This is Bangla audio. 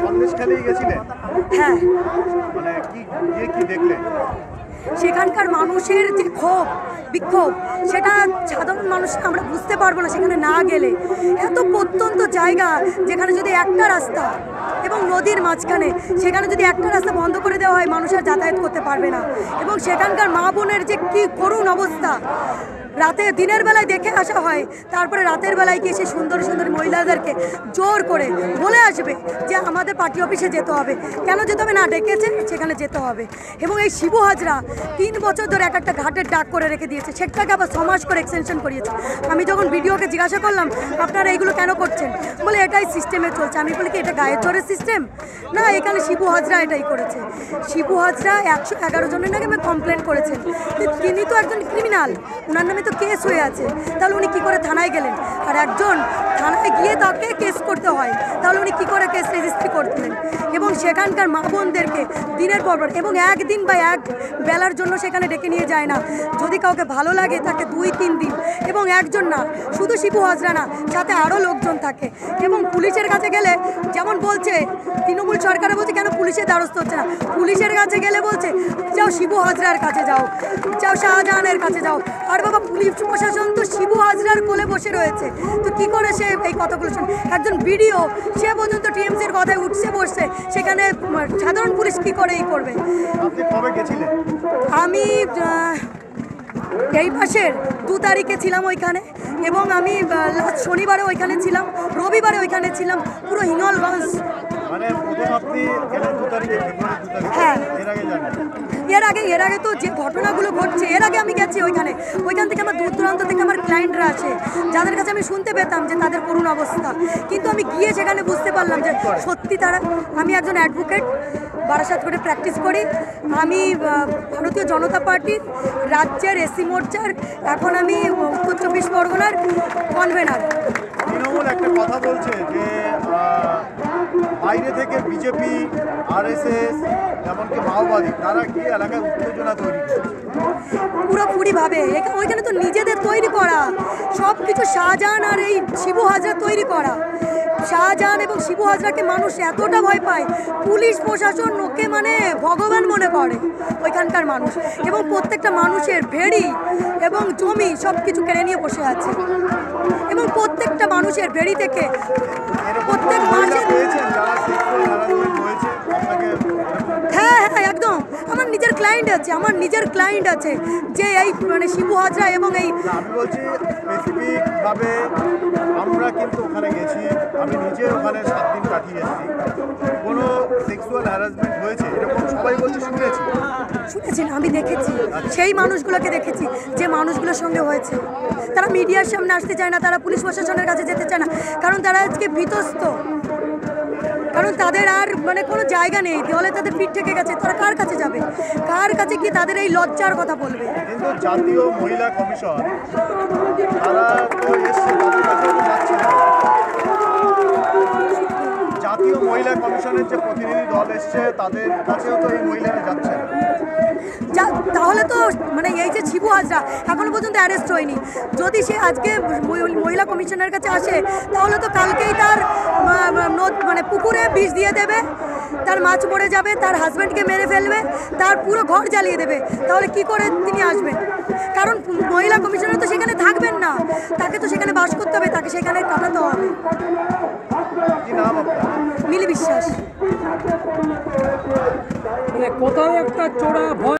সন্দেশখালী গেছিলেন? হ্যাঁ। মানে কি দেখলেন? সেখানকার মানুষের যে ক্ষোভ বিক্ষোভ, সেটা সাধারণ মানুষ আমরা বুঝতে পারবো না সেখানে না গেলে। এত প্রত্যন্ত জায়গা, যেখানে যদি একটা রাস্তা এবং নদীর মাঝখানে, সেখানে যদি একটা রাস্তা বন্ধ করে দেওয়া হয়, মানুষ আর যাতায়াত করতে পারবে না। এবং সেখানকার মা বোনের যে কী করুণ অবস্থা, রাতে দিনের বেলায় দেখে আসা হয়, তারপরে রাতের বেলায় গিয়ে সেই সুন্দর সুন্দর মহিলাদেরকে জোর করে বলে আসবে যে আমাদের পার্টি অফিসে যেতে হবে। কেন যেতে হবে? না ডেকেছে, সেখানে যেতে হবে। এবং এই শিবু হাজরা 3 বছর ধরে এক একটা ঘাটের ডাক করে রেখে দিয়েছে, সেটাকে আবার 6 মাস করে এক্সটেনশন করিয়েছে। আমি যখন ভিডিওকে জিজ্ঞাসা করলাম আপনারা এইগুলো কেন করছেন, বলে এটাই সিস্টেমে চলছে। আমি বলি কি এটা গায়ের জোরের সিস্টেম? না, এখানে শিবু হাজরা এটাই করেছে। শিবু হাজরা 111 জনের নাকি আমি কমপ্লেন করেছেন। তিনি তো একজন ক্রিমিনাল, ওনার নামে তো কেস হয়ে আছে। তাহলে উনি কী করে থানায় গেলেন? আর একজন থানায় গিয়ে তাকে কেস করতে হয়, তাহলে উনি কী করে কেস রেজিস্ট্রি করতেন? এবং সেখানকার মা বোনদেরকে দিনের পর এবং একদিন বা এক বেলার জন্য সেখানে ডেকে নিয়ে যায় না। যদি কাউকে ভালো লাগে তাকে 2-3 দিন, এবং একজন না, শুধু শিবু হাজরা না, সাথে আরও লোকজন থাকে। এবং পুলিশের কাছে গেলে যেমন বলছে তৃণমূল সরকারে বলছে কেন পুলিশের দ্বারস্থ হচ্ছে না, পুলিশের কাছে গেলে বলছে যাও শিবু হাজরার কাছে যাও, যাও শাহজাহানের কাছে যাও। আর বাবা, পুলিশ প্রশাসন তো শিবু হাজরার কোলে বসে রয়েছে, তো কি করে সে এই কথাগুলো শুনে? একজন ভিডিও, সে পর্যন্ত টিএমসির কথায় উঠছে বসছে, সেখানে সাধারণ পুলিশ কি করে এই করবে? আপনি কবে গেছিলেন? আমি এই মাসের 2 তারিখে ছিলাম ওইখানে, এবং আমি লাস্ট শনিবারে ওইখানে ছিলাম, রবিবারে ওইখানে ছিলাম, পুরো হিঙ্গলগঞ্জ। মানে প্রথম আপনি গেলেন 2 তারিখে, ফেব্রুয়ারি 2 তারিখে? হ্যাঁ। এর আগে তো যে ঘটনাগুলো ঘটছে, এর আগে আমি গেছি ওইখান থেকে আমার দূর দূরান্ত থেকে আমার ক্লায়েন্টরা আছে, যাদের কাছে আমি শুনতে পেতাম যে তাদের করুণ অবস্থা। কিন্তু আমি গিয়ে সেখানে বুঝতে পারলাম যে সত্যি তারা, আমি একজন অ্যাডভোকেট, বারাসাত করে প্র্যাকটিস করি। আমি ভারতীয় জনতা পার্টির রাজ্যের এসসি মোর্চার, এখন আমি উত্তর 24 পরগনার কনভেনার। তৃণমূল একটা কথা বলছে যে বাইরে থেকে বিজেপি, আরএসএস, এমনকি মাওবাদী, তারা গিয়ে এলাকায় উত্তেজনা তৈরি করছে। পুরোপুরিভাবে ওইখানে তো নিজেদের তৈরি করা সব কিছু, শাহজাহান আর এই শিবু হাজরা তৈরি করা। শাহজাহান এবং শিবু হাজরাকে মানুষ এতটা ভয় পায়, পুলিশ প্রশাসন ওকে মানে ভগবান মনে করে ওইখানকার মানুষ। এবং প্রত্যেকটা মানুষের ভেড়ি এবং জমি সব কিছু কেড়ে নিয়ে বসে আছে, এবং প্রত্যেকটা মানুষের ভেড়ি থেকে প্রত্যেক মাসে। হ্যাঁ হ্যাঁ, একদম। আমার নিজের ক্লায়েন্ট আছে যে এই মানে শিবু হাজরা এবং এই। আমি বলছি স্পেসিফিকভাবে আমরা কিন্তু ওখানে গেছি, আমি নিজে ওখানে 7 দিন কাটিয়ে এসেছি। কোনো সেক্সুয়াল হ্যারাসমেন্ট হয়েছে এরকম সবাই বলছে? শুনেছেন, আমি দেখেছি, সেই মানুষগুলোকে দেখেছি যে মানুষগুলোর সঙ্গে হয়েছে। তারা মিডিয়ার সামনে আসতে চায় না, তারা পুলিশ প্রশাসনের কাছে যেতে চায় না, কারণ তারা আজকে বিতস্ত, কারণ তাদের আর মানে কোনো জায়গা নেই, দেওয়ালে তাদের পিঠ থেকে গেছে। তারা কার কাছে যাবে, কার কাছে কি তাদের এই লজ্জার কথা বলবে? কিন্তু জাতীয় মহিলা কমিশন তারা তো এসছে, তাদের কাছে যাচ্ছে না। জাতীয় মহিলা কমিশনের যে প্রতিনিধি দল এসছে, তাদের কাছেও তো এই মহিলারা যাচ্ছে না। তাহলে তো মানে এই যে শিবু হাজরা এখনো পর্যন্ত অ্যারেস্ট হয়নি, যদি সে আজকে মহিলা কমিশনের কাছে আসে, তাহলে তো কালকেই তার মানে পুকুরে বিষ দিয়ে দেবে, তার মাছ মরে যাবে, তার হাজব্যান্ডকে মেরে ফেলবে, তার পুরো ঘর জ্বালিয়ে দেবে। তাহলে কি করে তিনি আসবেন? কারণ মহিলা কমিশনার তো সেখানে থাকবেন না, তাকে তো সেখানে বাস করতে হবে, তাকে সেখানে কাটাতে হবে। মিলি বিশ্বাস। কোথাও একটা চোরা ভয়।